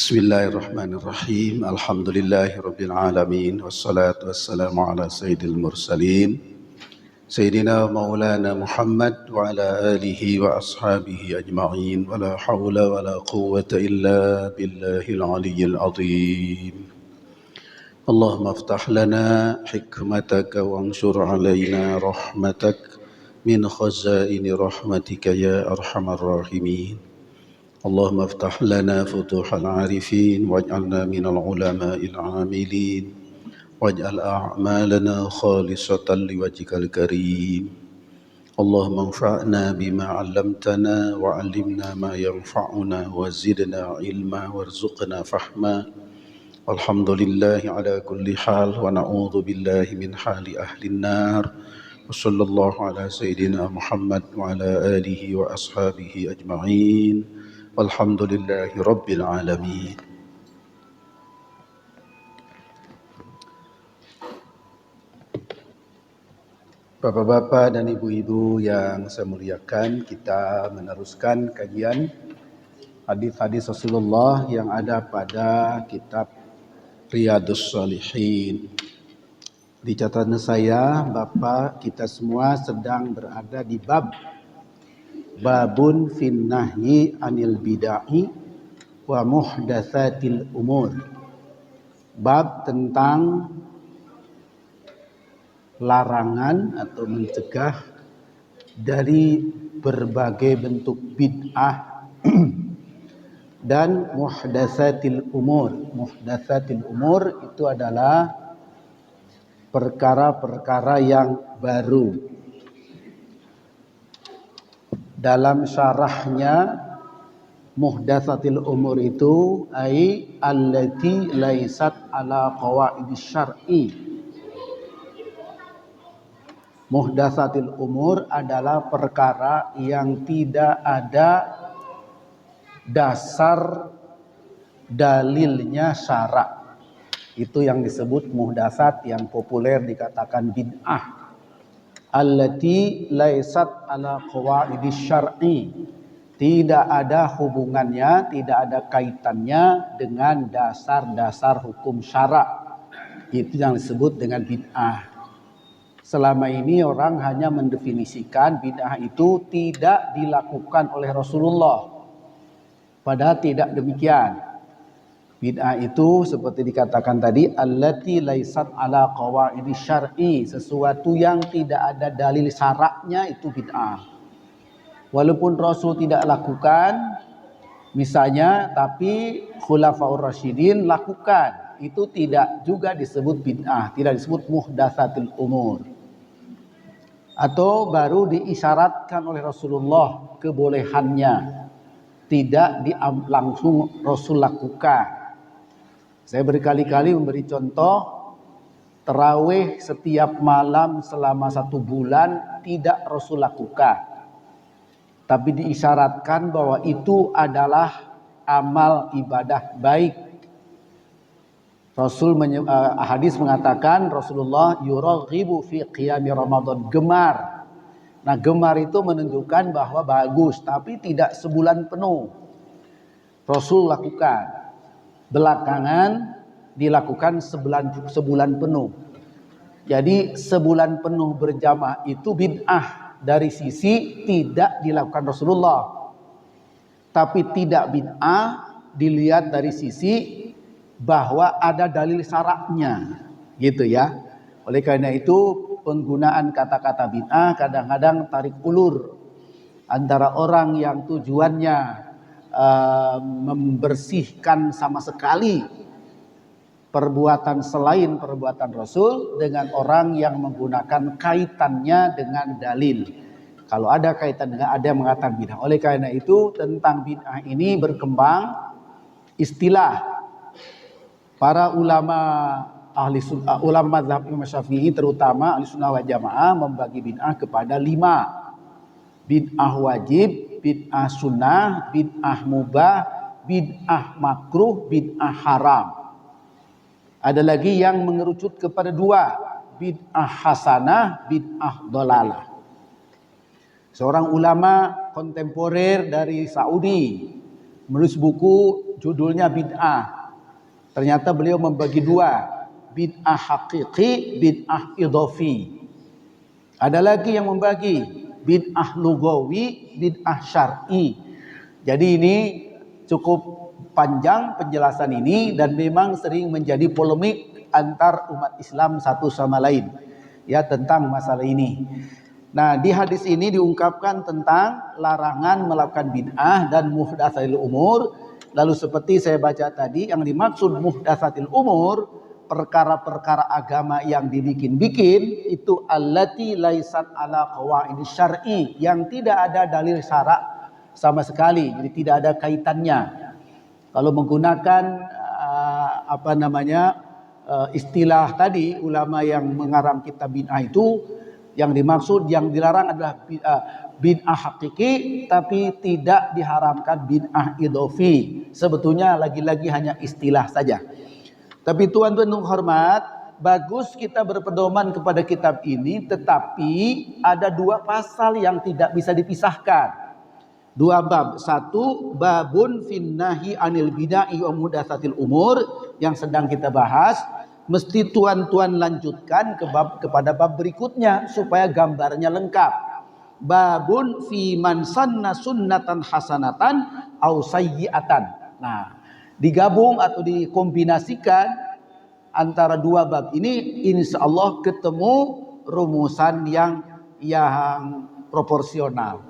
Bismillahirrahmanirrahim. Alhamdulillahi alamin. Wassalatu wassalamu ala sayyidil mursalin. Sayyidina Maulana Muhammad wa ala alihi wa ashabihi ajma'in. Wa la hawla wa la quwwata illa billahil aliyyil azim. Allahumma aftah lana hikmataka wa anshur alayna rahmatak min khazaini rahmatika ya arhamar rahimin. اللهم افتح لنا فتوح العارفين واجعلنا من العلماء العاملين واجعل أعمالنا خالصة لوجهك الكريم. اللهم انفعنا بما علمتنا وعلمنا ما ينفعنا وزدنا علما وارزقنا فهما. والحمد لله على كل حال ونعوذ بالله من حال أهل النار. وصلى الله على سيدنا محمد وعلى آله وأصحابه أجمعين. Walhamdulillahi Rabbil Alamin. Bapak-bapak dan ibu-ibu yang saya muliakan, kita meneruskan kajian hadis-hadis Rasulullah yang ada pada kitab Riyadhus Shalihin. Di catatan saya, Bapak, kita semua sedang berada di babun fin nahyi anil bid'ah wa muhdatsatil umur. Bab tentang larangan atau mencegah dari berbagai bentuk bid'ah dan muhdatsatil umur. Muhdatsatil umur itu adalah perkara-perkara yang baru. Dalam syarahnya, muhdatsatil umur itu ai allati laisat ala qawaidis syar'i. Muhdatsatil umur adalah perkara yang tidak ada dasar dalilnya syara'. Itu yang disebut muhdatsat, yang populer dikatakan bid'ah. Allati laisat ala qawaidis syar'i, tidak ada hubungannya, tidak ada kaitannya dengan dasar-dasar hukum syara'. Itu yang disebut dengan bid'ah. Selama ini orang hanya mendefinisikan bid'ah itu tidak dilakukan oleh Rasulullah, padahal tidak demikian. Bid'ah itu seperti dikatakan tadi, allati laisat ala qawaidis syar'i, sesuatu yang tidak ada dalil syaraknya itu bid'ah. Walaupun Rasul tidak lakukan, misalnya, tapi Khulafaur Rasyidin lakukan, itu tidak juga disebut bid'ah, tidak disebut muhdatsatil umur. Atau baru diisyaratkan oleh Rasulullah kebolehannya, tidak langsung Rasul lakukan. Saya berkali-kali memberi contoh, tarawih setiap malam selama 1 bulan tidak Rasul lakukan, tapi diisyaratkan bahwa itu adalah amal ibadah baik. Hadis mengatakan Rasulullah yuraghibu fi qiyami Ramadan, gemar. Nah, gemar itu menunjukkan bahwa bagus, tapi tidak sebulan penuh Rasul lakukan. Belakangan dilakukan sebulan penuh. Jadi sebulan penuh berjamaah itu bid'ah dari sisi tidak dilakukan Rasulullah. Tapi tidak bid'ah dilihat dari sisi bahwa ada dalil syaraknya, gitu ya. Oleh karena itu penggunaan kata-kata bid'ah kadang-kadang tarik ulur antara orang yang tujuannya membersihkan sama sekali perbuatan selain perbuatan Rasul dengan orang yang menggunakan kaitannya dengan dalil. Kalau ada kaitan dengan, ada yang mengatakan bid'ah. Oleh karena itu tentang bid'ah ini berkembang istilah. Para ulama ulama mazhab Imam Syafi'i terutama ahli sunnah wal jamaah membagi bid'ah kepada 5. Bid'ah wajib, bid'ah sunnah, bid'ah mubah, bid'ah makruh, bid'ah haram. Ada lagi yang mengerucut kepada 2, bid'ah hasanah, bid'ah dolalah. Seorang ulama kontemporer dari Saudi menulis buku judulnya bid'ah. Ternyata beliau membagi dua, bid'ah hakiki, bid'ah idhofi. Ada lagi yang membagi bid'ah lugawi, bid'ah syar'i. Jadi ini cukup panjang penjelasan ini dan memang sering menjadi polemik antar umat Islam satu sama lain ya tentang masalah ini. Nah, di hadis ini diungkapkan tentang larangan melakukan bid'ah dan muhdatsatil umur. Lalu seperti saya baca tadi, yang dimaksud muhdatsatil umur, perkara-perkara agama yang dibikin-bikin, itu allati laisat ala qawaidis syar'i, yang tidak ada dalil syarak sama sekali, jadi tidak ada kaitannya. Kalau menggunakan istilah tadi ulama yang mengarang kitab bid'ah itu, yang dimaksud, yang dilarang adalah bid'ah hakiki, tapi tidak diharamkan bid'ah idhofi. Sebetulnya lagi-lagi hanya istilah saja. Tapi tuan-tuan yang hormat, bagus kita berpedoman kepada kitab ini, tetapi ada dua pasal yang tidak bisa dipisahkan. Dua bab. Satu, babun finnahi anil bid'ah wa muhdatsatil umur, yang sedang kita bahas. Mesti tuan-tuan lanjutkan kepada bab berikutnya supaya gambarnya lengkap. Babun fi man sanna sunnatan hasanatan au sayyi'atan. Nah, digabung atau dikombinasikan antara dua bab ini, insya Allah ketemu rumusan yang proporsional,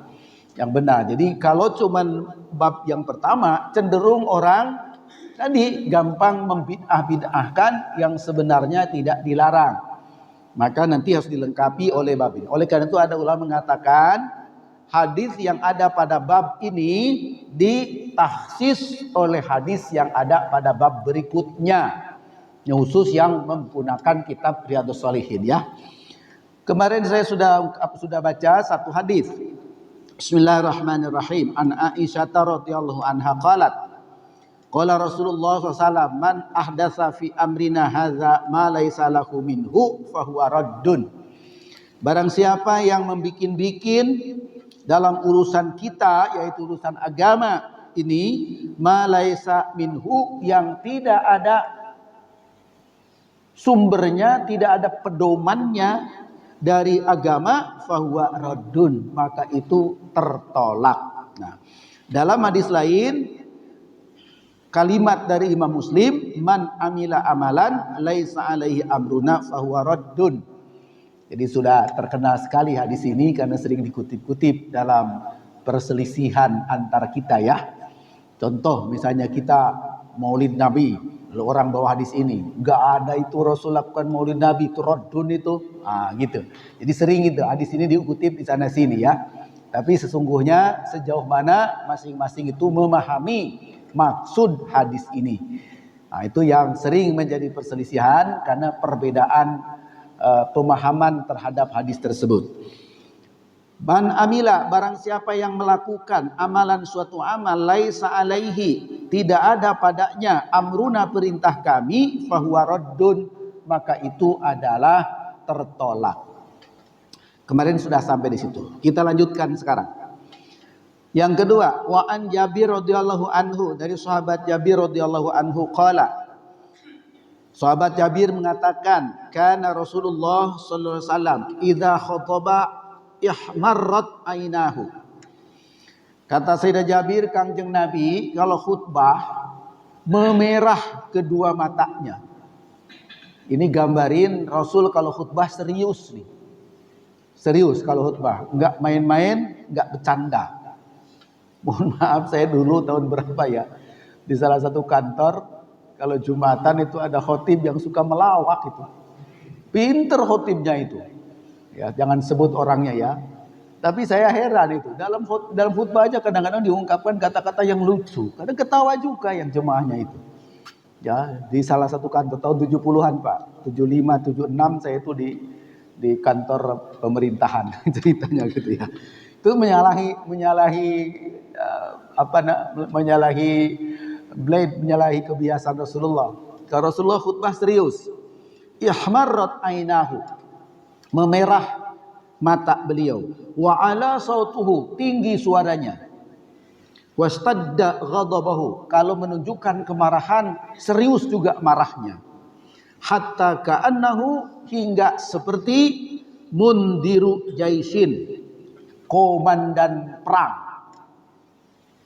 yang benar. Jadi kalau cuman bab yang pertama, cenderung orang tadi gampang membid'ah-bid'ahkan yang sebenarnya tidak dilarang. Maka nanti harus dilengkapi oleh bab ini. Oleh karena itu ada ulama mengatakan hadis yang ada pada bab ini ditahsis oleh hadis yang ada pada bab berikutnya, khusus yang menggunakan kitab Riyadhus Shalihin ya. Kemarin saya sudah baca satu hadis. Bismillahirrahmanirrahim. An Aisyah radhiyallahu anha qalat, qala Rasulullah SAW, man ahdatsa fi amrina hadza ma laisa lahu minhu fahuwa raddun. Barang siapa yang membikin-bikin dalam urusan kita, yaitu urusan agama ini, ma laisa minhu, yang tidak ada sumbernya, tidak ada pedomannya dari agama, fahuwa raddun, maka itu tertolak. Nah, dalam hadis lain, kalimat dari Imam Muslim, man amila amalan laisa alaihi amruna fahuwa raddun. Jadi sudah terkenal sekali hadis ini karena sering dikutip-kutip dalam perselisihan antar kita ya. Contoh misalnya kita maulid Nabi, lalu orang bawa hadis ini, enggak ada itu Rasul lakukan maulid Nabi, itu raddun itu. Gitu. Jadi sering itu hadis ini dikutip di sana sini ya. Tapi sesungguhnya sejauh mana masing-masing itu memahami maksud hadis ini. Nah, itu yang sering menjadi perselisihan karena perbedaan pemahaman terhadap hadis tersebut. Man amila, barang siapa yang melakukan amalan suatu amal, laisa alaihi, tidak ada padanya, amruna, perintah kami, fahuwa raddun, maka itu adalah tertolak. Kemarin sudah sampai di situ. Kita lanjutkan sekarang. Yang kedua, wa an Jabir radhiyallahu anhu, dari sahabat Jabir radhiyallahu anhu qala, sahabat Jabir mengatakan, kana Rasulullah sallallahu alaihi wasallam idza khataba ihmarrat ainahu. Kata Sayyidina Jabir, Kangjeng Nabi kalau khutbah memerah kedua matanya. Ini gambarin Rasul kalau khutbah serius nih. Serius kalau khutbah, enggak main-main, enggak bercanda. Mohon maaf, saya dulu tahun berapa ya, di salah satu kantor, kalau Jumatan itu ada khotib yang suka melawak itu. Pinter khotibnya itu. Ya, jangan sebut orangnya ya. Tapi saya heran itu, dalam khutbah aja kadang-kadang diungkapkan kata-kata yang lucu. Kadang ketawa juga yang jemaahnya itu. Ya, di salah satu kantor tahun 70-an Pak, 75, 76 saya itu di kantor pemerintahan ceritanya gitu ya. Itu menyalahi kebiasaan Rasulullah. Kalau Rasulullah khutbah serius, ihmarrat ainahu, memerah mata beliau, wa ala sautuhu, tinggi suaranya, Wastadda ghadabahu, kalau menunjukkan kemarahan serius juga marahnya. Hatta ka'annahu, hingga seperti mundiru jaisin, komandan perang.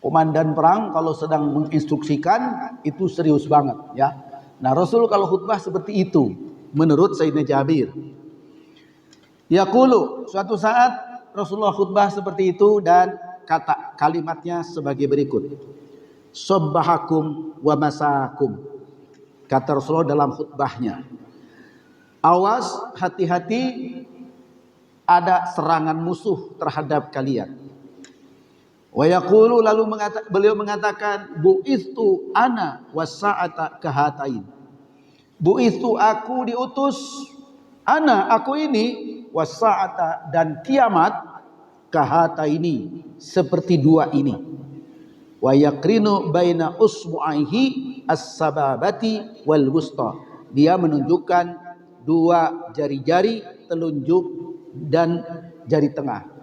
Komandan perang kalau sedang menginstruksikan itu serius banget ya. Nah, Rasul kalau khutbah seperti itu menurut Sayyidina Jabir. Yaqulu, suatu saat Rasulullah khutbah seperti itu dan kata kalimatnya sebagai berikut. Sabbahakum wa masakum. Kata Rasulullah dalam khutbahnya. Awas, hati-hati, ada serangan musuh terhadap kalian. Wa yaqulu, lalu beliau mengatakan, bu'istu ana wasa'ata kahatain. Bu'istu, aku diutus, ana, aku ini, wasa'ata, dan kiamat, kahataini, seperti dua ini. Wa yakrinu baina usbu'aihi as-sababati wal wusta. Dia menunjukkan dua jari-jari telunjuk dan jari tengah.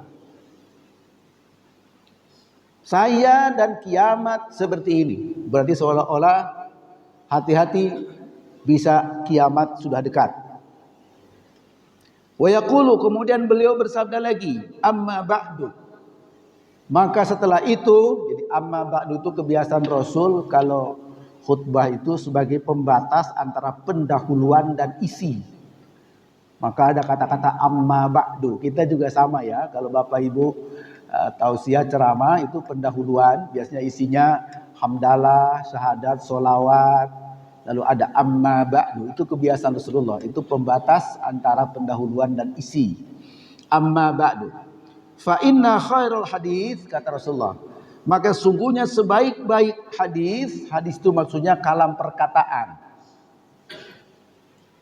Saya dan kiamat seperti ini. Berarti seolah-olah hati-hati, bisa kiamat sudah dekat. Wa yaqulu, kemudian beliau bersabda lagi, amma ba'du. Maka setelah itu, jadi amma ba'du itu kebiasaan Rasul kalau khutbah itu sebagai pembatas antara pendahuluan dan isi. Maka ada kata-kata amma ba'du. Kita juga sama ya, kalau Bapak Ibu tausiah ceramah itu pendahuluan, biasanya isinya hamdalah, syahadat, solawat, lalu ada amma ba'du. Itu kebiasaan Rasulullah, itu pembatas antara pendahuluan dan isi. Amma ba'du, fa inna khairul hadis, kata Rasulullah, maka sungguhnya sebaik-baik hadis, hadis itu maksudnya kalam perkataan,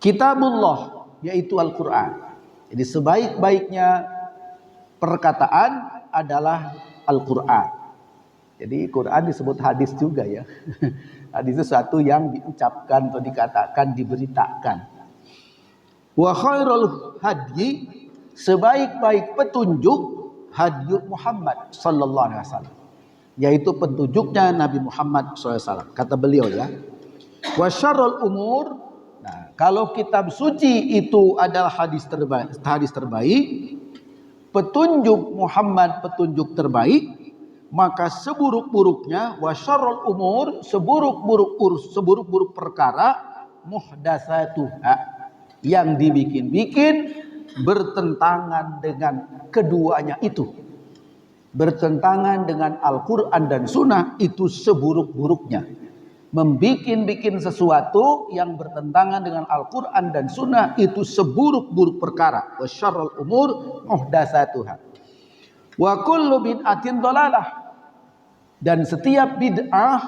kitabullah, yaitu Al-Quran. Jadi sebaik-baiknya perkataan adalah Al-Quran. Jadi Quran disebut hadis juga ya. Hadis itu sesuatu yang diucapkan atau dikatakan, diberitakan. Wa khairul hadyi, sebaik-baik petunjuk, hadyu Muhammad sallallahu alaihi wasallam, yaitu petunjuknya Nabi Muhammad SAW. Kata beliau ya. Wa syarrul umur, nah, kalau kitab suci itu adalah hadis terbaik, petunjuk Muhammad petunjuk terbaik, maka seburuk-buruknya, wa syarrul umur, seburuk-buruk perkara, muhdatsatuha, yang dibikin-bikin bertentangan dengan keduanya itu. Bertentangan dengan Al-Quran dan Sunnah, itu seburuk-buruknya. Membikin-bikin sesuatu yang bertentangan dengan Al-Quran dan Sunnah, itu seburuk-buruk perkara. Wa syarrul umur muhdatsatuha. Wa kullu bid'atin dhalalah, dan setiap bid'ah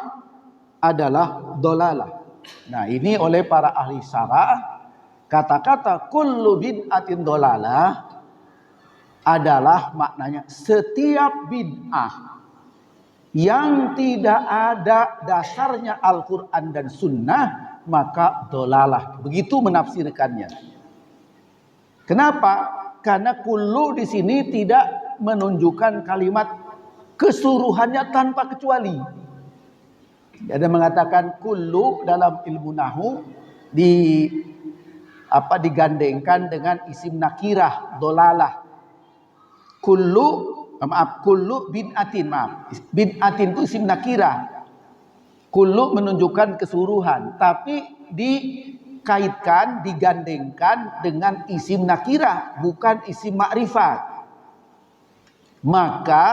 adalah dhalalah. Nah, ini oleh para ahli syarah, kata-kata kullu bid'atin dhalalah adalah maknanya setiap bid'ah yang tidak ada dasarnya Al-Quran dan Sunnah, maka dhalalah. Begitu menafsirkannya. Kenapa? Karena kullu di sini tidak menunjukkan kalimat keseluruhannya tanpa kecuali. Ada mengatakan kullu dalam ilmu nahwu digandengkan dengan isim nakirah, dhalalah. Kullu bid'atin, bid'atin itu isim nakirah. Kullu menunjukkan keseluruhan, tapi dikaitkan, digandengkan dengan isim nakirah, bukan isim ma'rifat. Maka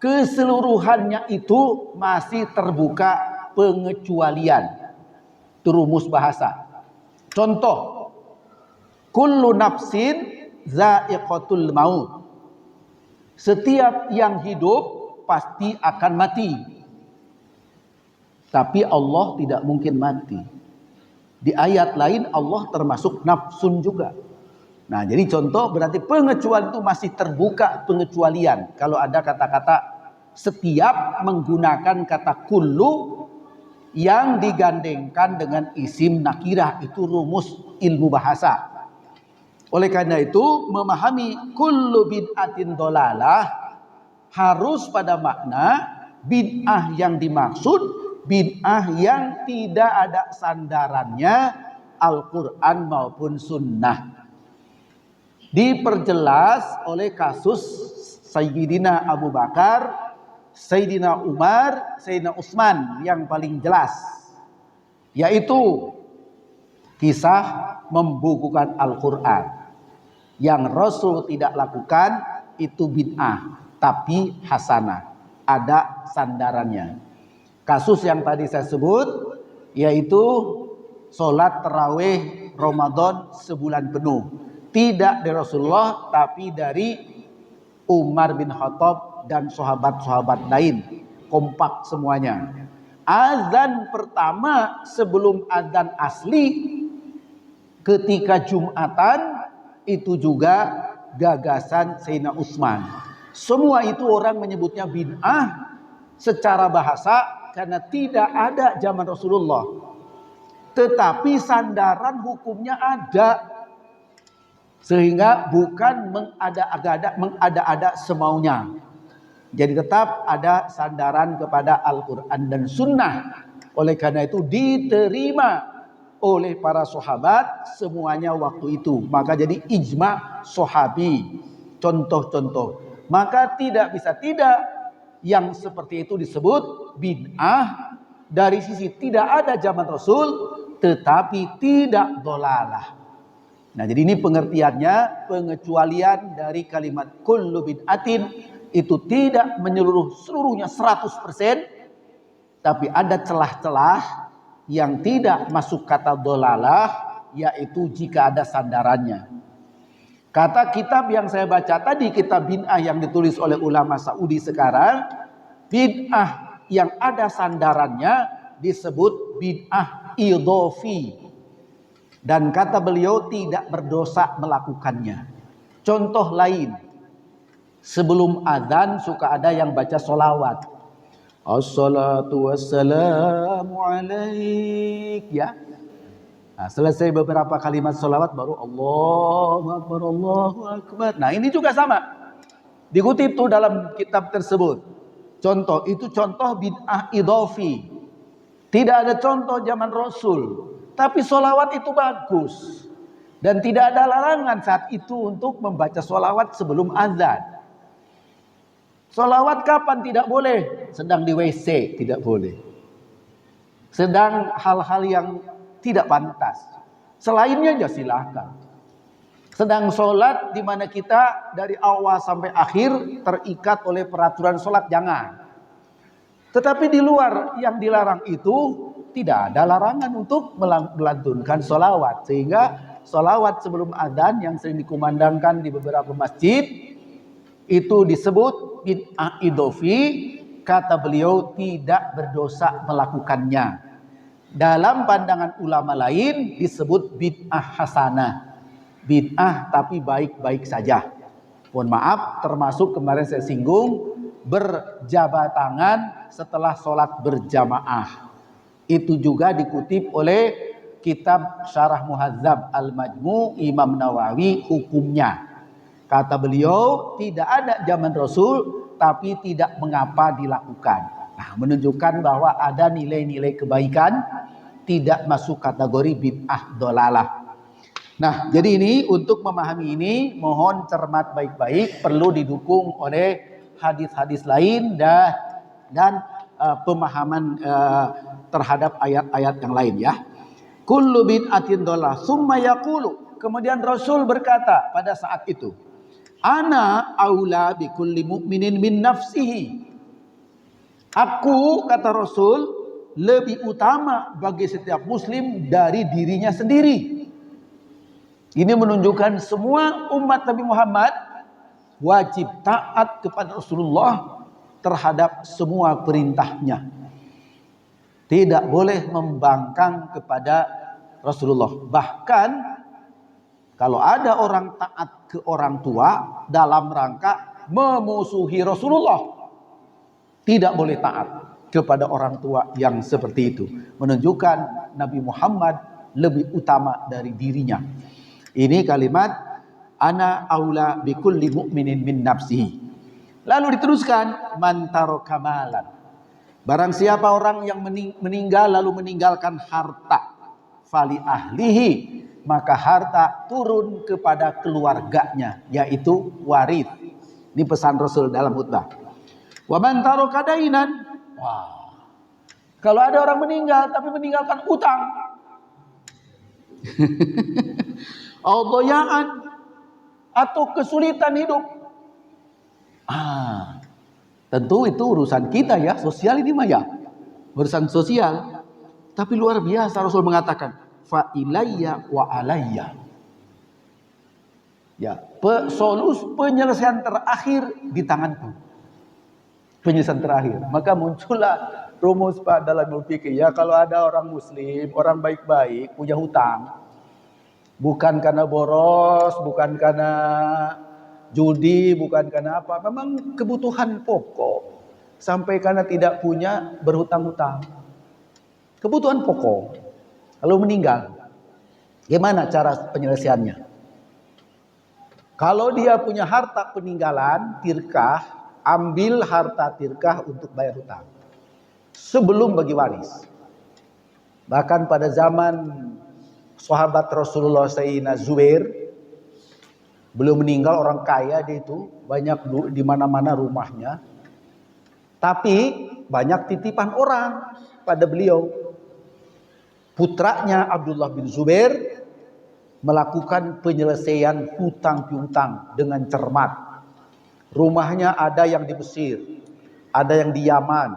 keseluruhannya itu masih terbuka pengecualian. Itu rumus bahasa. Contoh, kullu nafsin za'iqatul maut. Setiap yang hidup pasti akan mati. Tapi Allah tidak mungkin mati. Di ayat lain Allah termasuk nafsun juga. Nah, jadi contoh berarti pengecualian itu masih terbuka pengecualian. Kalau ada kata-kata setiap menggunakan kata kullu yang digandengkan dengan isim nakirah, itu rumus ilmu bahasa. Oleh karena itu, memahami kullu bid'atin dhalalah harus pada makna bid'ah yang dimaksud bid'ah yang tidak ada sandarannya Al-Quran maupun Sunnah. Diperjelas oleh kasus Sayyidina Abu Bakar, Sayyidina Umar, Sayyidina Utsman yang paling jelas, yaitu kisah membukukan Al-Quran. Yang Rasul tidak lakukan itu bid'ah, tapi hasanah, ada sandarannya. Kasus yang tadi saya sebut yaitu sholat tarawih Ramadan sebulan penuh, tidak dari Rasulullah tapi dari Umar bin Khattab dan sahabat-sahabat lain, kompak semuanya. Azan pertama sebelum azan asli ketika Jumatan itu juga gagasan Sayyidina Utsman. Semua itu orang menyebutnya bid'ah secara bahasa karena tidak ada zaman Rasulullah. Tetapi sandaran hukumnya ada. Sehingga bukan mengada-ada semaunya. Jadi tetap ada sandaran kepada Al-Quran dan Sunnah. Oleh karena itu diterima oleh para sahabat semuanya waktu itu. Maka jadi ijma sahabi. Contoh-contoh. Maka tidak bisa tidak yang seperti itu disebut bid'ah dari sisi tidak ada zaman Rasul tetapi tidak dolalah. Nah, jadi ini pengertiannya, pengecualian dari kalimat kullu bid'atin itu tidak menyeluruh seluruhnya 100%, tapi ada celah-celah yang tidak masuk kata dolalah, yaitu jika ada sandarannya. Kata kitab yang saya baca tadi, kitab bid'ah yang ditulis oleh ulama Saudi sekarang, bid'ah yang ada sandarannya disebut bid'ah idhofi. Dan kata beliau tidak berdosa melakukannya. Contoh lain, sebelum azan suka ada yang baca solawat. Assalatu wassalamu alaik, ya. Nah, selesai beberapa kalimat solawat baru Allahu Akbar, Allahu Akbar. Nah, ini juga sama. Dikutip tuh dalam kitab tersebut. Contoh, itu contoh bid'ah idhofi. Tidak ada contoh zaman Rasul. Tapi solawat itu bagus. Dan tidak ada larangan saat itu untuk membaca solawat sebelum azan. Solawat kapan tidak boleh? Sedang di WC tidak boleh. Sedang hal-hal yang tidak pantas. Selainnya ya silakan. Sedang sholat di mana kita dari awal sampai akhir terikat oleh peraturan sholat, jangan. Tetapi di luar yang dilarang itu tidak ada larangan untuk melantunkan sholawat. Sehingga sholawat sebelum adzan yang sering dikumandangkan di beberapa masjid itu disebut bid'ah idhofi. Kata beliau tidak berdosa melakukannya. Dalam pandangan ulama lain disebut bid'ah hasanah. Bid'ah tapi baik-baik saja. Mohon maaf, termasuk kemarin saya singgung berjabat tangan setelah sholat berjamaah. Itu juga dikutip oleh kitab Syarah Muhadzab Al-Majmu' Imam Nawawi hukumnya. Kata beliau tidak ada zaman Rasul tapi tidak mengapa dilakukan. Nah, menunjukkan bahwa ada nilai-nilai kebaikan tidak masuk kategori bid'ah dolalah. Nah, jadi ini untuk memahami ini mohon cermat baik-baik, perlu didukung oleh hadis-hadis lain dan pemahaman terhadap ayat-ayat yang lain ya. Kullu bid'atin dolalah summa yaqulu. Kemudian Rasul berkata pada saat itu, ana aula bi kulli mu'minin min nafsihi. Aku, kata Rasul, lebih utama bagi setiap muslim dari dirinya sendiri. Ini menunjukkan semua umat Nabi Muhammad wajib taat kepada Rasulullah terhadap semua perintahnya. Tidak boleh membangkang kepada Rasulullah. Bahkan kalau ada orang taat ke orang tua dalam rangka memusuhi Rasulullah, tidak boleh taat kepada orang tua yang seperti itu. Menunjukkan Nabi Muhammad lebih utama dari dirinya. Ini kalimat ana aula bi kulli mu'minin min nafsihi. Lalu diteruskan man taraka malan. Barang siapa orang yang meninggal lalu meninggalkan harta, fali ahlihi, maka harta turun kepada keluarganya, yaitu waris. Ini pesan Rasul dalam khutbah. Wa man taraka dainan. Wah. Kalau ada orang meninggal tapi meninggalkan utang. Al-dayaan atau kesulitan hidup. Tentu itu urusan kita ya, sosial ini mah ya. Urusan sosial. Tapi luar biasa Rasul mengatakan, fa ilayya wa alayya. Ya, penyelesaian terakhir di tanganku. Penyelesaian terakhir. Maka muncullah rumus Pak dalam fikih ya, kalau ada orang muslim, orang baik-baik punya hutang, bukan karena boros, bukan karena judi, bukan karena apa, memang kebutuhan pokok. Sampai karena tidak punya berhutang-hutang. Kebutuhan pokok. Lalu meninggal. Gimana cara penyelesaiannya? Kalau dia punya harta peninggalan, tirkah, ambil harta tirkah untuk bayar hutang. Sebelum bagi waris. Bahkan pada zaman sahabat Rasulullah Sayyidina Zubair, belum meninggal, orang kaya dia itu, banyak di mana-mana rumahnya. Tapi banyak titipan orang pada beliau. Putranya Abdullah bin Zubair melakukan penyelesaian hutang piutang dengan cermat. Rumahnya ada yang di Mesir, ada yang di Yaman,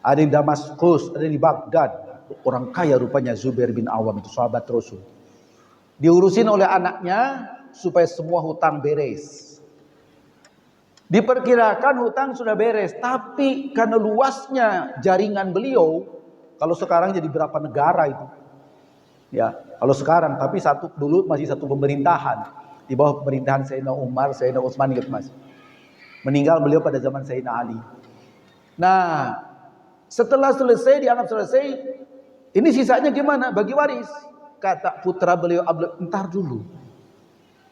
ada di Damaskus, ada di Baghdad. Orang kaya rupanya Zubair bin Awam itu, sahabat Rasul. Diurusin oleh anaknya supaya semua hutang beres. Diperkirakan hutang sudah beres, tapi karena luasnya jaringan beliau, kalau sekarang jadi berapa negara itu? Ya, kalau sekarang, tapi dulu masih satu pemerintahan di bawah pemerintahan Sayyidina Umar, Sayyidina Utsman gitu Mas. Meninggal beliau pada zaman Sayyidina Ali. Nah, setelah selesai, dianggap selesai, ini sisanya gimana? Bagi waris. Kata putra beliau, entar dulu.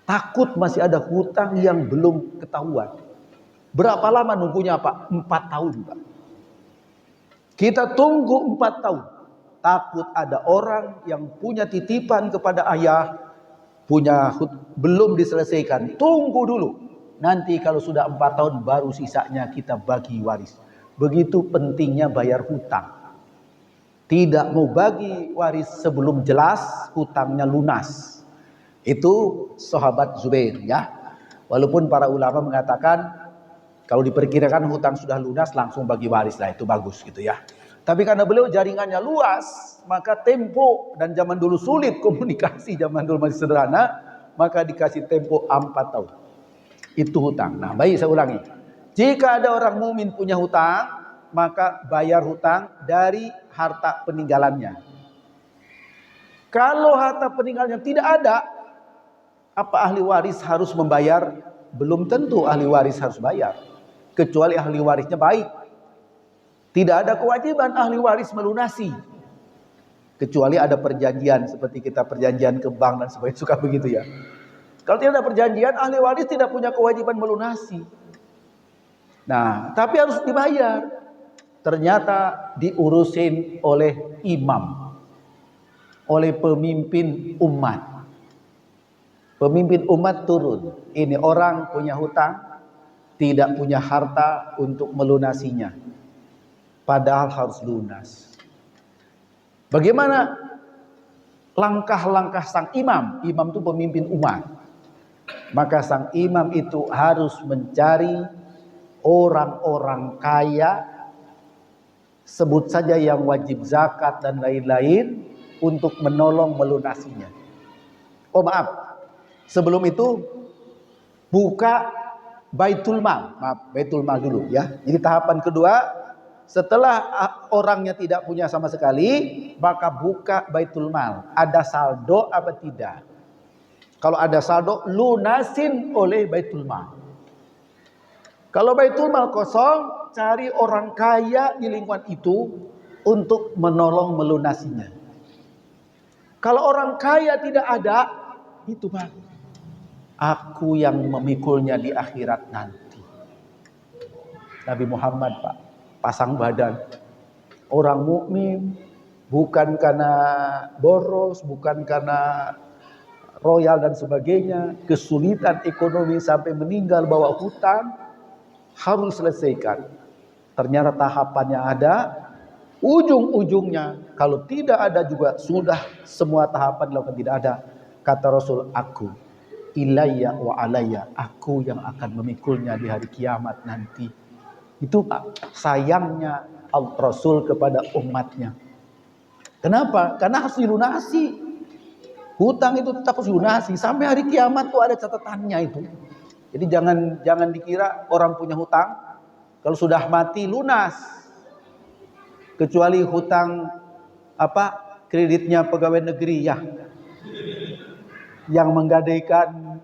Takut masih ada hutang yang belum ketahuan. Berapa lama nunggunya Pak? 4 tahun Pak. Kita tunggu 4 tahun. Takut ada orang yang punya titipan kepada ayah, belum diselesaikan. Tunggu dulu. Nanti kalau sudah 4 tahun baru sisanya kita bagi waris. Begitu pentingnya bayar hutang. Tidak mau bagi waris sebelum jelas hutangnya lunas. Itu sahabat Zubair ya. Walaupun para ulama mengatakan kalau diperkirakan hutang sudah lunas langsung bagi waris lah, itu bagus gitu ya. Tapi karena beliau jaringannya luas, maka tempo, dan zaman dulu sulit komunikasi, zaman dulu masih sederhana, maka dikasih tempo 4 tahun. Itu hutang. Nah, baik saya ulangi. Jika ada orang mukmin punya hutang, maka bayar hutang dari harta peninggalannya. Kalau harta peninggalannya tidak ada, apa ahli waris harus membayar? Belum tentu ahli waris harus bayar. Kecuali ahli warisnya baik. Tidak ada kewajiban ahli waris melunasi. Kecuali ada perjanjian, seperti kita perjanjian ke bank dan sebagainya, suka begitu ya. Kalau tidak ada perjanjian, ahli waris tidak punya kewajiban melunasi. Nah, tapi harus dibayar. Ternyata diurusin oleh imam, oleh pemimpin umat. Pemimpin umat turun. Ini orang punya hutang, tidak punya harta untuk melunasinya. Padahal harus lunas. Bagaimana langkah-langkah sang imam? Imam itu pemimpin umat. Maka sang imam itu harus mencari orang-orang kaya, sebut saja yang wajib zakat dan lain-lain, untuk menolong melunasinya. Oh maaf, sebelum itu buka Baitul Mal. Maaf, Baitul Mal dulu ya. Jadi tahapan kedua, setelah orangnya tidak punya sama sekali, maka buka Baitul Mal. Ada saldo apa tidak? Kalau ada saldo, lunasin oleh Baitul Mal. Kalau Baitul Mal kosong, cari orang kaya di lingkungan itu untuk menolong melunasinya. Kalau orang kaya tidak ada, itu Pak, aku yang memikulnya di akhirat nanti. Nabi Muhammad Pak pasang badan. Orang mukmin bukan karena boros, bukan karena royal dan sebagainya, kesulitan ekonomi sampai meninggal bawa hutang, harus selesaikan. Ternyata tahapannya ada, ujung-ujungnya kalau tidak ada juga sudah semua tahapan dilakukan, tidak ada. Kata Rasul, aku ilayya wa alayya, aku yang akan memikulnya di hari kiamat nanti. Itu Pak, sayangnya Rasul kepada umatnya. Kenapa? Karena harus dilunasi. Hutang itu tetap harus dilunasi sampai hari kiamat tuh ada catatannya itu. Jadi jangan dikira orang punya hutang kalau sudah mati lunas. Kecuali hutang kreditnya pegawai negeri ya. Yang menggadaikan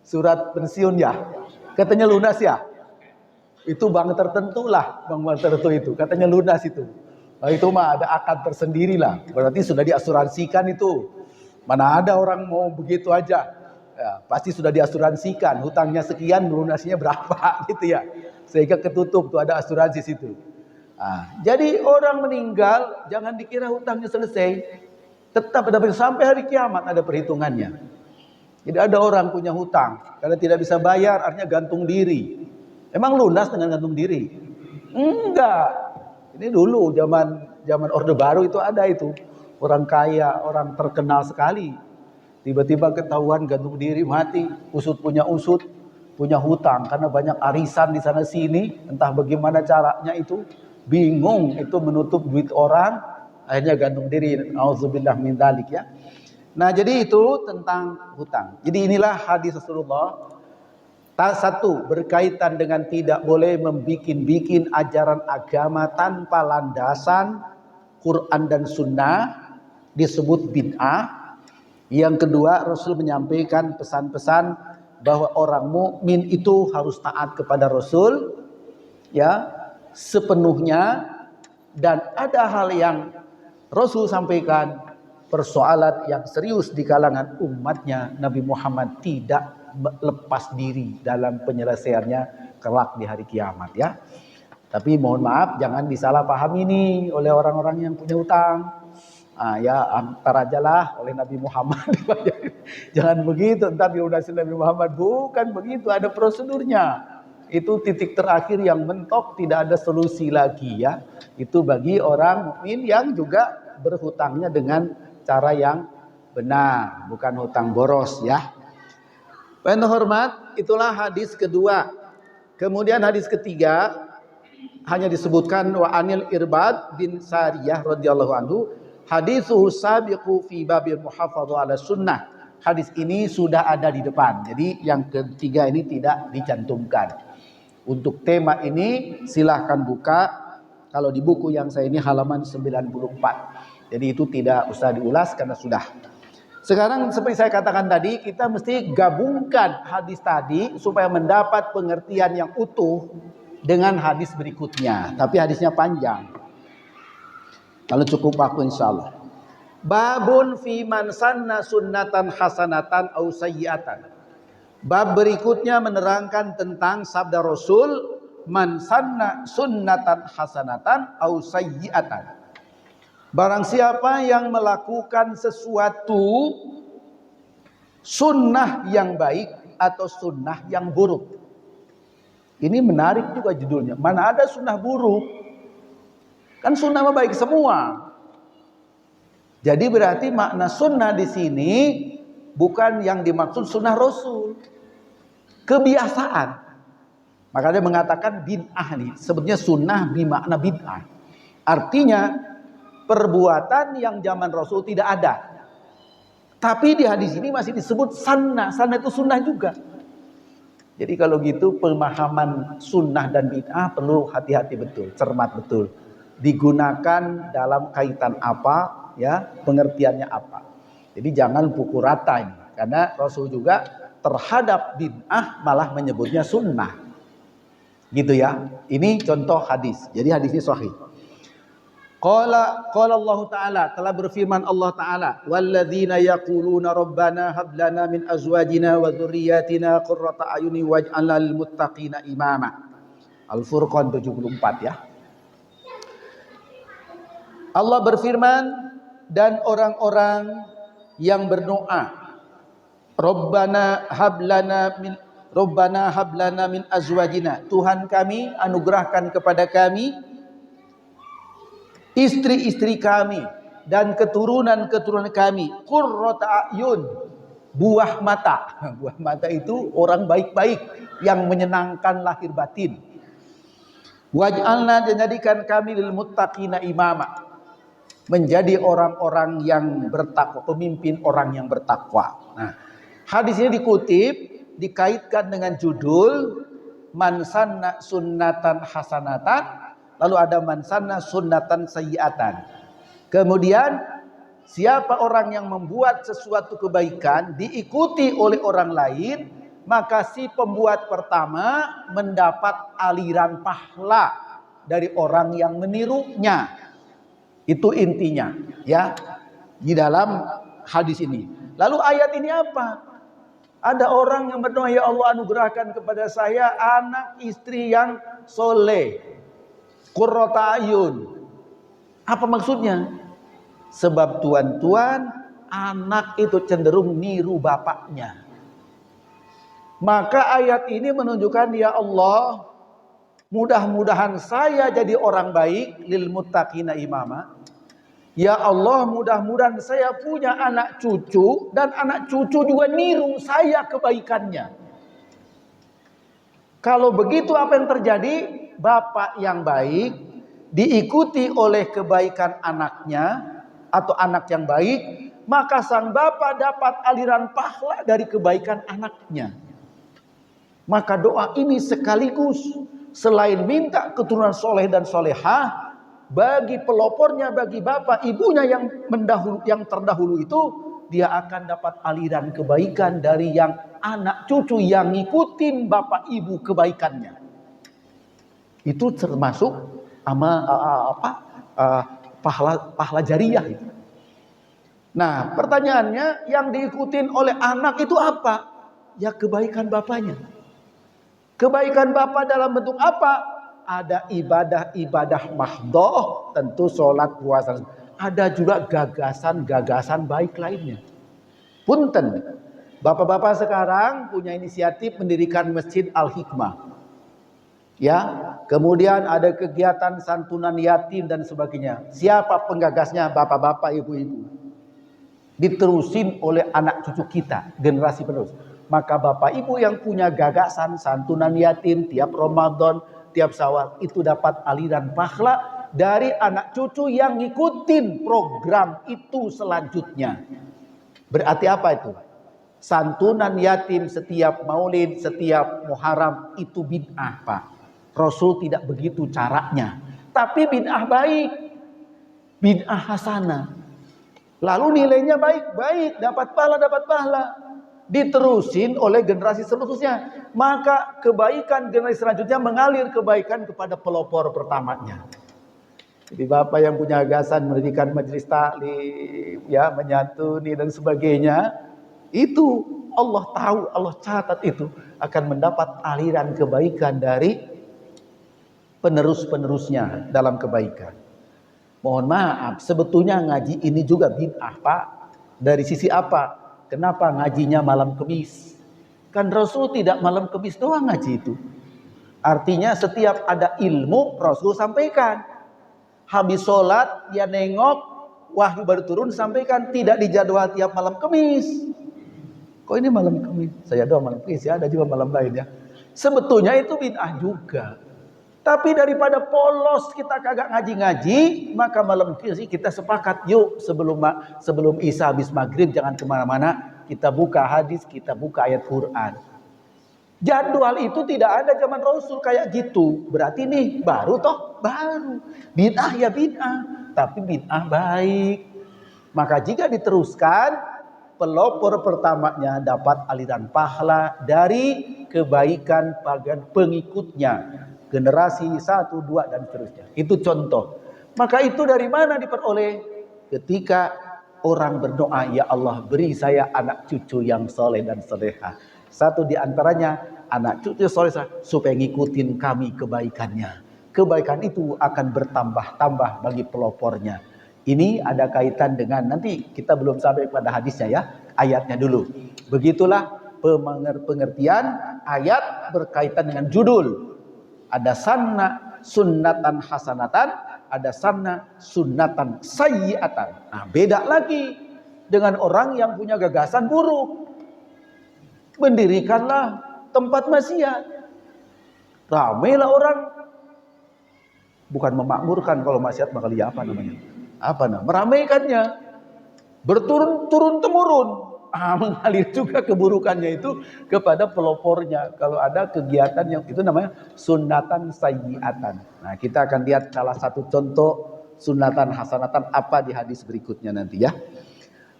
surat pensiun ya. Katanya lunas ya. Itu bank tertentu lah, bank tertentu itu katanya lunas itu. Nah, itu mah ada akad tersendiri lah. Berarti sudah diasuransikan itu. Mana ada orang mau begitu aja. Ya, pasti sudah diasuransikan. Hutangnya sekian, lunasnya berapa gitu ya. Sehingga ketutup tuh ada asuransi situ. Nah, jadi orang meninggal jangan dikira hutangnya selesai. Tetap ada sampai hari kiamat ada perhitungannya. Jadi ada orang punya hutang karena tidak bisa bayar artinya gantung diri. Emang lunas dengan gantung diri? Enggak. Ini dulu zaman Orde Baru itu ada itu. Orang kaya, orang terkenal sekali. Tiba-tiba ketahuan gantung diri mati, usut, punya hutang karena banyak arisan di sana sini, entah bagaimana caranya itu. Bingung itu menutup duit orang, akhirnya gantung diri. Auzubillah min dzalik ya. Nah, jadi itu tentang hutang. Jadi inilah hadis Rasulullah. Satu, berkaitan dengan tidak boleh membikin ajaran agama tanpa landasan Quran dan Sunnah, disebut bid'ah. Yang kedua, Rasul menyampaikan pesan-pesan bahwa orang mukmin itu harus taat kepada Rasul ya sepenuhnya, dan ada hal yang Rasul sampaikan, persoalan yang serius di kalangan umatnya, Nabi Muhammad tidak lepas diri dalam penyelesaiannya kelak di hari kiamat ya. Tapi mohon maaf jangan disalahpahami nih oleh orang-orang yang punya hutang. Ya antar aja lah oleh Nabi Muhammad. Jangan begitu entar dilunasi Nabi Muhammad, bukan begitu, ada prosedurnya. Itu titik terakhir yang mentok, tidak ada solusi lagi ya. Itu bagi orang mukmin yang juga berhutangnya dengan cara yang benar, bukan hutang boros ya. Yang terhormat, itulah hadis kedua. Kemudian hadis ketiga hanya disebutkan wa anil Irbad bin Sariyah radhiyallahu anhu, haditsuhu sabiqu fi babil muhafadzah ala sunnah. Hadis ini sudah ada di depan. Jadi yang ketiga ini tidak dicantumkan. Untuk tema ini silahkan buka. Kalau di buku yang saya ini halaman 94. Jadi itu tidak usah diulas karena sudah. Sekarang seperti saya katakan tadi, kita mesti gabungkan hadis tadi supaya mendapat pengertian yang utuh dengan hadis berikutnya. Tapi hadisnya panjang. Kalau cukup waktu insyaallah. Babun fi man sanna sunnatan hasanatan au sayyi'atan. Bab berikutnya menerangkan tentang sabda Rasul, man sanna sunnatan hasanatan au sayyi'atan. Barang siapa yang melakukan sesuatu sunnah yang baik atau sunnah yang buruk. Ini menarik juga judulnya. Mana ada sunnah buruk? Kan sunnah baik semua. Jadi berarti makna sunnah di sini bukan yang dimaksud sunnah Rasul. Kebiasaan. Maka dia mengatakan bid'ah nih. Sebetulnya sunnah bimakna bid'ah. Artinya perbuatan yang zaman Rasul tidak ada. Tapi di hadis ini masih disebut sunnah. Sunnah itu sunnah juga. Jadi kalau gitu pemahaman sunnah dan bid'ah perlu hati-hati betul. Cermat betul. Digunakan dalam kaitan apa, ya, pengertiannya apa. Jadi jangan pukul rata ini. Karena Rasul juga terhadap bid'ah malah menyebutnya sunnah. Gitu ya. Ini contoh hadis. Jadi hadis ini sahih. Qala Allah Ta'ala, telah berfirman Allah Ta'ala, walladzina yaquluna rabbana hab lana min azwajina wa dzurriyyatina qurrata ayuni waj'alna lil muttaqina imama. Al-Furqan 74 ya. Allah berfirman, dan orang-orang yang berdoa, Rabbana hablana min azwajina, Tuhan kami anugerahkan kepada kami istri-istri kami dan keturunan-keturunan kami qurrata a'yun, buah mata. Buah mata itu orang baik-baik yang menyenangkan lahir batin. Waj'alna, dijadikan kami lil muttaqina imama, menjadi orang-orang yang bertakwa, pemimpin orang yang bertakwa. Nah, hadis ini dikaitkan dengan judul man sanna sunnatan hasanatan, lalu ada man sanna sunnatan sayyi'atan. Kemudian siapa orang yang membuat sesuatu kebaikan diikuti oleh orang lain, maka si pembuat pertama mendapat aliran pahala dari orang yang menirunya. Itu intinya ya di dalam hadis ini. Lalu ayat ini apa? Ada orang yang berdoa, ya Allah anugerahkan kepada saya anak istri yang soleh, qurrata ayun. Apa maksudnya? Sebab tuan-tuan, anak itu cenderung niru bapaknya. Maka ayat ini menunjukkan, ya Allah, mudah-mudahan saya jadi orang baik, lil muttaqina imama. Ya Allah, mudah-mudahan saya punya anak cucu dan anak cucu juga niru saya kebaikannya. Kalau begitu apa yang terjadi? Bapak yang baik diikuti oleh kebaikan anaknya atau anak yang baik, maka sang bapak dapat aliran pahala dari kebaikan anaknya. Maka doa ini sekaligus selain minta keturunan soleh dan solehah bagi pelopornya, bagi bapak ibunya yang terdahulu itu, dia akan dapat aliran kebaikan dari yang anak cucu yang ngikutin bapak ibu kebaikannya. Itu termasuk pahala jariyah itu. Nah, pertanyaannya, yang diikutin oleh anak itu apa? Ya kebaikan bapaknya. Kebaikan bapak dalam bentuk apa? Ada ibadah-ibadah mahdoh, tentu sholat, puasa. Ada juga gagasan-gagasan baik lainnya. Punten, bapak-bapak sekarang punya inisiatif mendirikan Masjid Al-Hikmah. Ya, kemudian ada kegiatan santunan yatim dan sebagainya. Siapa penggagasnya? Bapak-bapak, ibu-ibu. Diterusin oleh anak cucu kita, generasi penerus. Maka bapak ibu yang punya gagasan santunan yatim tiap Ramadan, tiap Syawal, itu dapat aliran pahala dari anak cucu yang ngikutin program itu selanjutnya. Berarti apa itu? Santunan yatim setiap Maulid, setiap Muharram itu bid'ah, Pak. Rasul tidak begitu caranya. Tapi bid'ah baik, bid'ah hasanah. Lalu nilainya baik, dapat pahala. Diterusin oleh generasi seterusnya, maka kebaikan generasi selanjutnya mengalir kebaikan kepada pelopor pertamanya. Jadi bapak yang punya gagasan mendirikan majelis taklim, ya menyantuni dan sebagainya, itu Allah tahu, Allah catat itu akan mendapat aliran kebaikan dari penerus-penerusnya dalam kebaikan. Mohon maaf, sebetulnya ngaji ini juga bid'ah, Pak. Dari sisi apa? Kenapa ngajinya malam Kamis? Kan Rasul tidak malam Kamis doang ngaji itu. Artinya setiap ada ilmu Rasul sampaikan. Habis sholat dia nengok, wahyu baru turun sampaikan. Tidak dijadwal tiap malam Kamis. Kok ini malam Kamis? Saya doang malam Kamis ya, ada juga malam lain ya. Sebetulnya itu bid'ah juga. Tapi daripada polos kita kagak ngaji-ngaji, maka malam Kamis kita sepakat, yuk sebelum Isya habis maghrib jangan kemana-mana, kita buka hadis, kita buka ayat Quran. Jadwal itu tidak ada zaman Rasul kayak gitu. Berarti nih baru toh? Baru. Bid'ah ya bid'ah, tapi bid'ah baik. Maka jika diteruskan, pelopor pertamanya dapat aliran pahala dari kebaikan pengikutnya. Generasi 1, 2 dan seterusnya. Itu contoh. Maka itu dari mana diperoleh? Ketika orang berdoa, ya Allah beri saya anak cucu yang soleh dan solehah. Satu di antaranya anak cucu soleh supaya ngikutin kami kebaikannya. Kebaikan itu akan bertambah-tambah bagi pelopornya. Ini ada kaitan dengan, nanti kita belum sampai pada hadisnya ya, ayatnya dulu. Begitulah pengertian ayat berkaitan dengan judul. Ada sanna sunnatan hasanatan, ada sanna sunnatan sayyiatan. Nah, beda lagi dengan orang yang punya gagasan buruk. Mendirikanlah tempat maksiat. Ramailah orang. Bukan memakmurkan, kalau maksiat bakal apa namanya? Meramaikannya, berturun temurun, mengalir juga keburukannya itu kepada pelopornya. Kalau ada kegiatan yang itu namanya sunnatan sayyiatan. Nah, kita akan lihat salah satu contoh sunnatan hasanatan apa di hadis berikutnya nanti ya.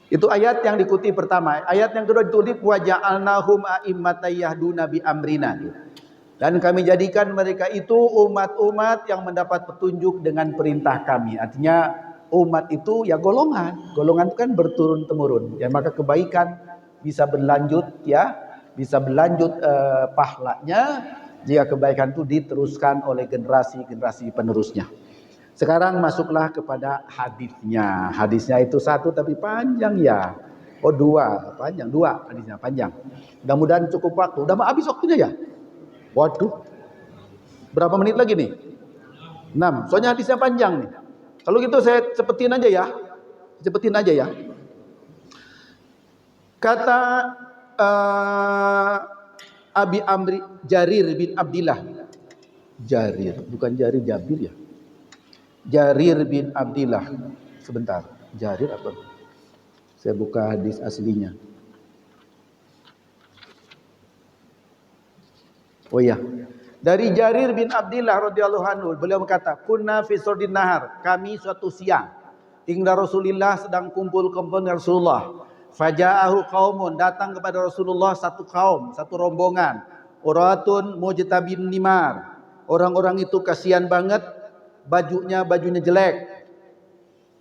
Itu ayat yang dikutip pertama. Ayat yang kedua dikutip wa ja'alnahum a'immatan yahduna bi amrina. Dan kami jadikan mereka itu umat-umat yang mendapat petunjuk dengan perintah kami. Artinya umat itu ya golongan. Golongan itu kan berturun temurun. Ya, maka kebaikan bisa berlanjut ya, bisa berlanjut pahalanya jika kebaikan itu diteruskan oleh generasi-generasi penerusnya. Sekarang masuklah kepada hadisnya. Hadisnya itu satu tapi panjang ya. Oh dua, panjang dua hadisnya panjang. Mudah-mudahan cukup waktu. Udah mau habis waktunya ya? Waduh. Berapa menit lagi nih? 6. Soalnya hadisnya panjang nih. Kalau gitu saya cepetin aja ya. Kata Abi Amri Jarir bin Abdillah. Jarir, bukan Jarir Jabir ya. Jarir bin Abdillah. Sebentar. Jarir apa? Saya buka hadis aslinya. Oh iya. Dari Jarir bin Abdillah radhiyallahu anhu, beliau berkata, "Kunna fi surdin nahar." Kami suatu siang tinggal Rasulullah sedang kumpul-kumpul dengan Rasulullah. Faja'ahu qaumun, datang kepada Rasulullah satu kaum, satu rombongan. Uratun mujtabin nimar. Orang-orang itu kasihan banget, bajunya jelek.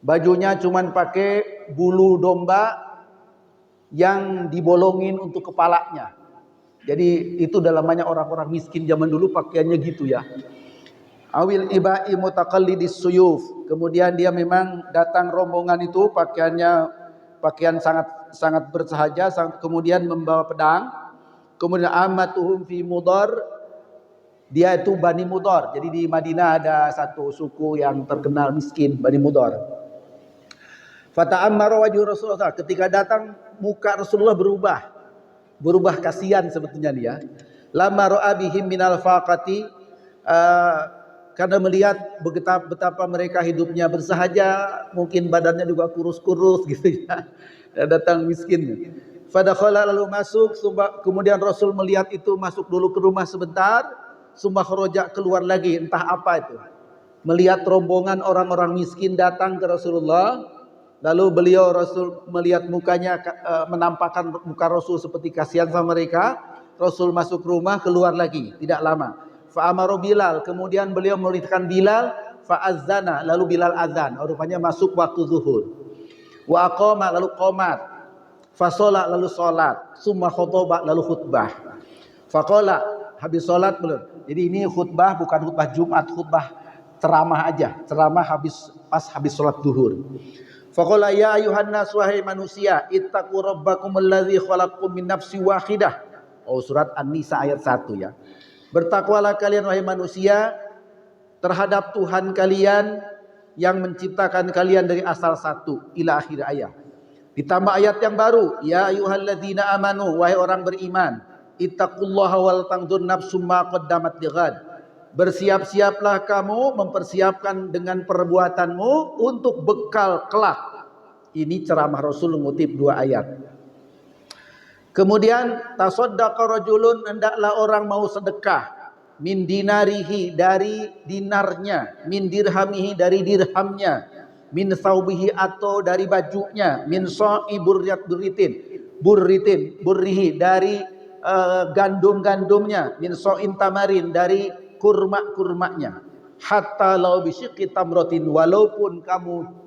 Bajunya cuman pakai bulu domba yang dibolongin untuk kepalanya. Jadi itu namanya orang-orang miskin zaman dulu pakaiannya gitu ya. Awil ibai mutaqallidis suyuf. Kemudian dia memang datang rombongan itu pakaian sangat bersahaja, kemudian membawa pedang. Kemudian amatuhum fi Mudar. Dia itu Bani Mudar. Jadi di Madinah ada satu suku yang terkenal miskin, Bani Mudar. Fata'ammara wajhu Rasulullah. Ketika datang muka Rasulullah berubah kasihan sebetulnya dia. Lama ra'a bihim minal faqati, karena melihat betapa mereka hidupnya bersahaja, mungkin badannya juga kurus-kurus gitu ya. Datang miskin. Fadakhala lalu masuk, kemudian Rasul melihat itu, masuk dulu ke rumah sebentar, summa kharaja keluar lagi, entah apa itu. Melihat rombongan orang-orang miskin datang ke Rasulullah. Lalu Rasul melihat mukanya, menampakkan muka Rasul seperti kasihan sama mereka. Rasul masuk rumah, keluar lagi, tidak lama. Fa'amara Bilal, kemudian beliau memerintahkan Bilal, fa'azzana, lalu Bilal azan. Rupanya masuk waktu zuhur. Wa aqama, lalu qomat. Fasola, lalu solat. Summa khotoba, lalu khutbah. Faqala, habis solat belum. Jadi ini khutbah bukan khutbah Jumat, khutbah ceramah aja. Ceramah pas habis solat zuhur. Faqala ya ayuhan nas, wahai manusia, ittaqu rabbakum alladzi khalaqakum min nafsin wahidah. Oh, surat An-Nisa ayat 1 ya. Bertakwalah kalian wahai manusia terhadap Tuhan kalian yang menciptakan kalian dari asal satu, ila akhir ayat. Ditambah ayat yang baru, ya ayyuhalladzina amanu, wahai orang beriman, ittaqullaha wal tanzur nafsum ma qaddamat lighad. Bersiap-siaplah kamu, mempersiapkan dengan perbuatanmu untuk bekal kelak. Ini ceramah Rasul mengutip 2 ayat. Kemudian tasaddaqa rajulun, hendaklah orang mau sedekah, min dinarihi, dari dinarnya, min dirhamihi, dari dirhamnya, min thawbihi, atau dari bajunya, min sa'i burrihi, dari gandum-gandumnya, min sa'in tamarin, dari kurma-kurmanya, hatta law bisyiqqi tamratin, walaupun kamu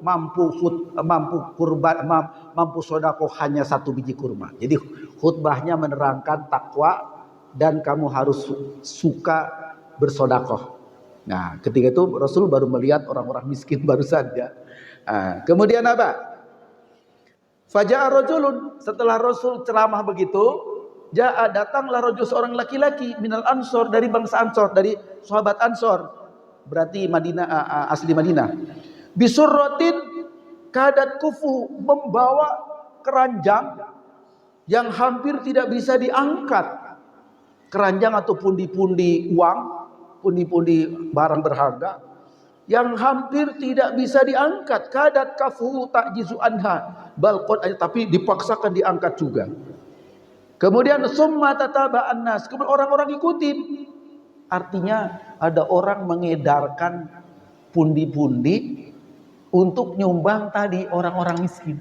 mampu sedekah hanya 1 biji kurma. Jadi khutbahnya menerangkan takwa dan kamu harus suka bersedekah. Nah, ketika itu Rasul baru melihat orang-orang miskin baru saja. Nah, kemudian apa? Faja'a rajulun, setelah Rasul ceramah begitu, datanglah rajul seorang laki-laki minal Ansor, dari bangsa Ansor, dari sahabat Ansor. Berarti Madinah, asli Madinah. Bisurratin kadat kufu, membawa keranjang yang hampir tidak bisa diangkat. Keranjang atau pundi-pundi uang, pundi-pundi barang berharga yang hampir tidak bisa diangkat. Kadat kafu ta'jizu anha balqon, tapi dipaksakan diangkat juga. Kemudian summa tataba'an nas, kemudian orang-orang ikutin. Artinya ada orang mengedarkan pundi-pundi untuk nyumbang tadi orang-orang miskin.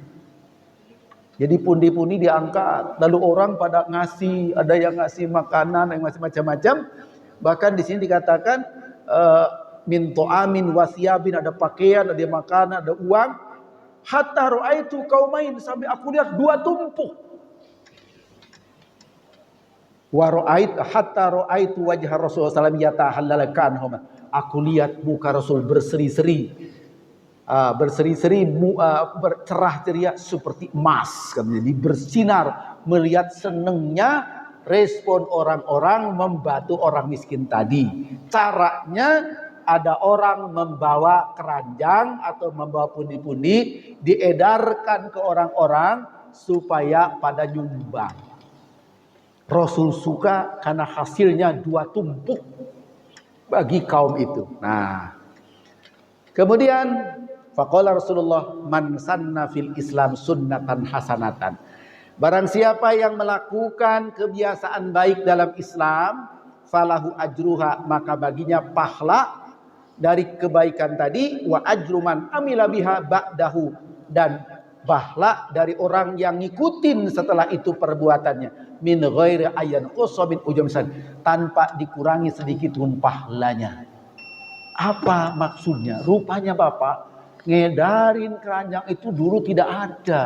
Jadi pundi-pundi diangkat, lalu orang pada ngasih, ada yang ngasih makanan, yang ngasih macam-macam. Bahkan di sini dikatakan min to'amin wasiyabin, ada pakaian, ada makanan, ada uang. Hatta ra'aitu qaumain, sampai aku lihat dua tumpuk. Hatta ra'aitu wajah Rasulullah sallallahu alaihi wasallam yatahallalakan. Aku lihat muka Rasul berseri-seri, bercerah ceria seperti emas, jadi bersinar, melihat senengnya respon orang-orang membantu orang miskin tadi. Caranya ada orang membawa keranjang atau membawa pundi-pundi, diedarkan ke orang-orang supaya pada nyumbang. Rasul suka karena hasilnya dua tumpuk bagi kaum itu. Nah, kemudian faqala Rasulullah, man sanna fil Islam sunnatan hasanatan. Barang siapa yang melakukan kebiasaan baik dalam Islam, falahu ajruha, maka baginya pahala dari kebaikan tadi, wa ajru man amila biha ba'dahu, dan pahala dari orang yang ngikutin setelah itu perbuatannya, min ghairi ayyan qusamin ujumsan, tanpa dikurangi sedikit pun pahalanya. Apa maksudnya? Rupanya Bapak, ngedarin keranjang itu dulu tidak ada.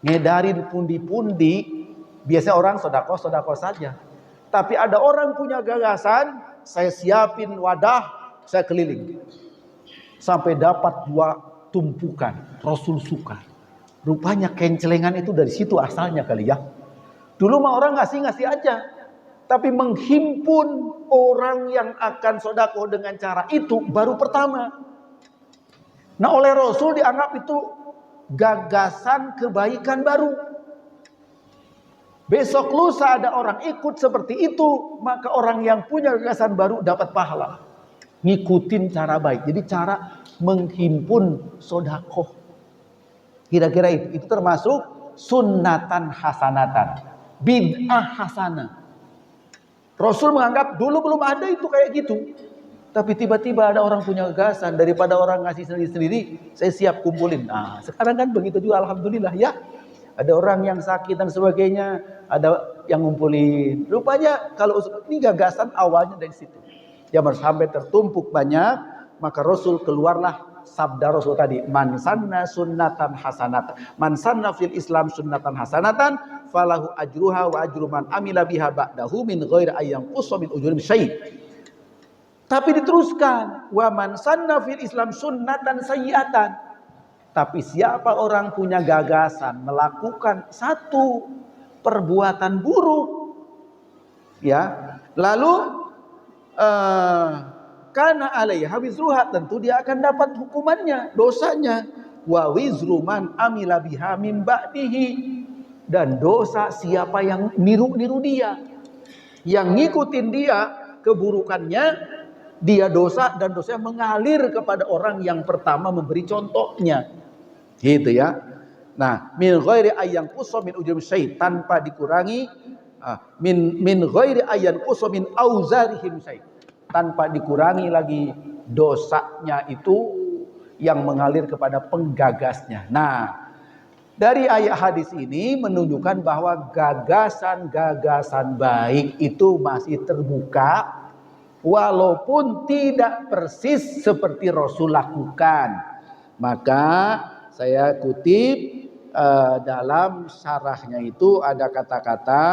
Ngedarin pundi-pundi biasanya orang sodako saja. Tapi ada orang punya gagasan, saya siapin wadah, saya keliling sampai dapat dua tumpukan. Rasul suka. Rupanya kencelengan itu dari situ asalnya kali ya. Dulu mah orang ngasih aja, tapi menghimpun orang yang akan sodako dengan cara itu baru pertama. Nah, oleh Rasul dianggap itu gagasan kebaikan baru. Besok lusa ada orang ikut seperti itu, maka orang yang punya gagasan baru dapat pahala. Ngikutin cara baik. Jadi cara menghimpun sodakoh. Kira-kira itu termasuk sunnatan hasanatan, bid'ah hasanah. Rasul menganggap dulu belum ada itu kayak gitu. Tapi tiba-tiba ada orang punya gagasan, daripada orang ngasih sendiri-sendiri, saya siap kumpulin. Nah, sekarang kan begitu juga, alhamdulillah ya. Ada orang yang sakit dan sebagainya, ada yang ngumpulin. Rupanya kalau ini gagasan awalnya dari situ. Jangan sampai tertumpuk banyak, maka Rasul keluarlah sabda Rasul tadi, man sanna sunnatan hasanatan, man sanna fil Islam sunnatan hasanatan, falahu ajruha wa ajru man amila biha ba'dahu min ghairi ayyam qussa min ujurihim syai'. Tapi diteruskan, wa man sanna fil Islam sunnatan sayyi'atan. Tapi siapa orang punya gagasan melakukan satu perbuatan buruk, ya, lalu kana alaiha wizruha, tentu dia akan dapat hukumannya, dosanya. Wa wizru man amila biha min ba'dihi, dan dosa siapa yang niru-niru dia, yang ngikutin dia keburukannya, dia dosa, dan dosa mengalir kepada orang yang pertama memberi contohnya. Gitu ya. Nah, min ghairi ayyan qussa min ujrum syai', tanpa dikurangi, min ghairi ayyan qussa min auzarihim syai', tanpa dikurangi lagi dosanya itu yang mengalir kepada penggagasnya. Nah, dari ayat hadis ini menunjukkan bahwa gagasan-gagasan baik itu masih terbuka, walaupun tidak persis seperti Rasul lakukan. Maka saya kutip dalam syarahnya itu ada kata-kata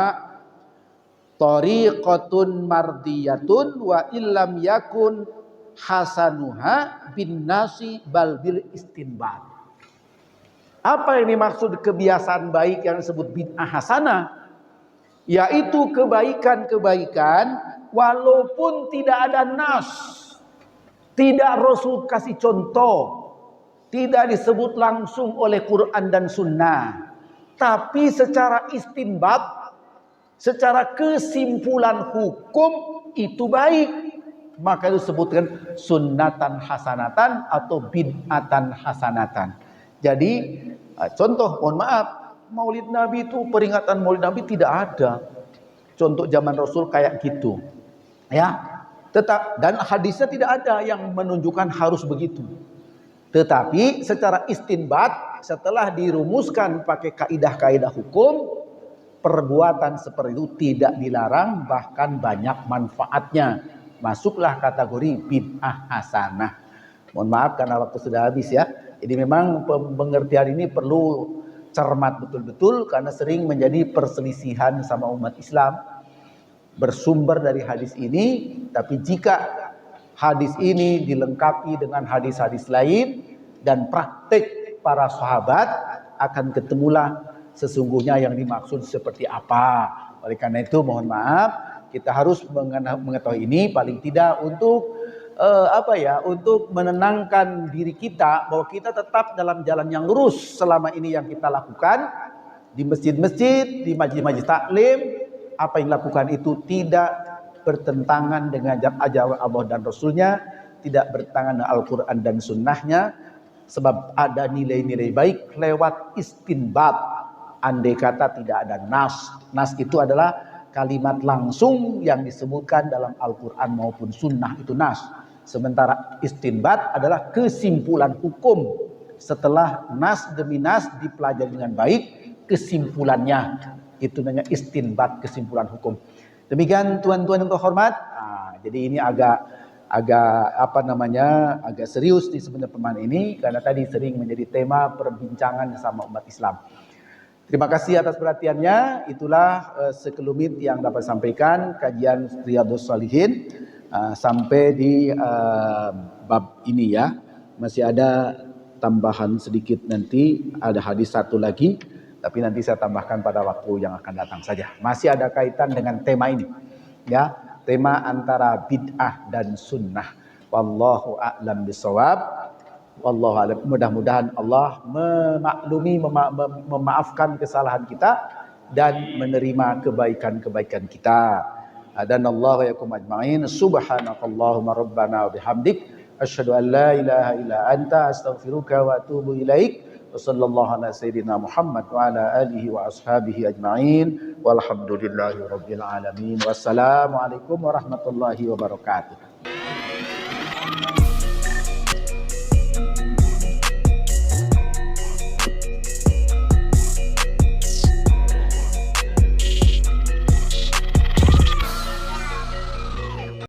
tariqatun mardiyatun wa illam yakun hasanuha bin nasi bal bil istinbat. Apa yang dimaksud kebiasaan baik yang disebut bid'ah hasanah? Yaitu kebaikan-kebaikan walaupun tidak ada nas, tidak Rasul kasih contoh, tidak disebut langsung oleh Quran dan Sunnah, tapi secara istinbat, secara kesimpulan hukum itu baik, maka itu disebutkan sunnatan hasanatan atau bid'atan hasanatan. Jadi contoh, mohon maaf, Maulid Nabi itu, peringatan Maulid Nabi tidak ada contoh zaman Rasul kayak gitu, ya. Dan hadisnya tidak ada yang menunjukkan harus begitu. Tetapi secara istinbat, setelah dirumuskan pakai kaidah-kaidah hukum, perbuatan seperti itu tidak dilarang, bahkan banyak manfaatnya. Masuklah kategori bid'ah hasanah. Mohon maaf karena waktu sudah habis ya. Jadi memang pengertian ini perlu cermat betul-betul karena sering menjadi perselisihan sama umat Islam. Bersumber dari hadis ini, tapi jika hadis ini dilengkapi dengan hadis-hadis lain dan praktik para sahabat, akan ketemulah sesungguhnya yang dimaksud seperti apa. Oleh karena itu mohon maaf, kita harus mengetahui ini paling tidak untuk untuk menenangkan diri kita bahwa kita tetap dalam jalan yang lurus selama ini yang kita lakukan di masjid-masjid, di majlis-majlis taklim. Apa yang dilakukan itu tidak bertentangan dengan ajaran Allah dan Rasulnya, tidak bertentangan dengan Al-Quran dan Sunnahnya, sebab ada nilai-nilai baik lewat istinbat. Andai kata tidak ada nas, nas itu adalah kalimat langsung yang disebutkan dalam Al-Quran maupun Sunnah, itu nas. Sementara istinbat adalah kesimpulan hukum. Setelah nas demi nas dipelajari dengan baik, kesimpulannya itu namanya istinbat, kesimpulan hukum. Demikian tuan-tuan yang terhormat. Jadi ini agak serius di sebenarnya pemahaman ini karena tadi sering menjadi tema perbincangan sama umat Islam. Terima kasih atas perhatiannya. Itulah sekelumit yang dapat sampaikan kajian Riyadhus Shalihin sampai di bab ini ya. Masih ada tambahan sedikit nanti, ada hadis satu lagi, tapi nanti saya tambahkan pada waktu yang akan datang saja. Masih ada kaitan dengan tema ini, ya, tema antara bid'ah dan sunnah. Wallahu a'lam bishawab. Wallahu a'lam. Mudah-mudahan Allah memaklumi, memaafkan kesalahan kita dan menerima kebaikan-kebaikan kita. Dan Allah yakum ajma'in. Subhanakallahumma rabbana wa bihamdik asyhadu an la ilaha illa anta astaghfiruka wa atubu ilaik. Wa sallallahu ala sayyidina Muhammad wa ala alihi wa ashabihi ajma'in. Walhamdulillahi rabbil alamin. Wassalamualaikum warahmatullahi wabarakatuh.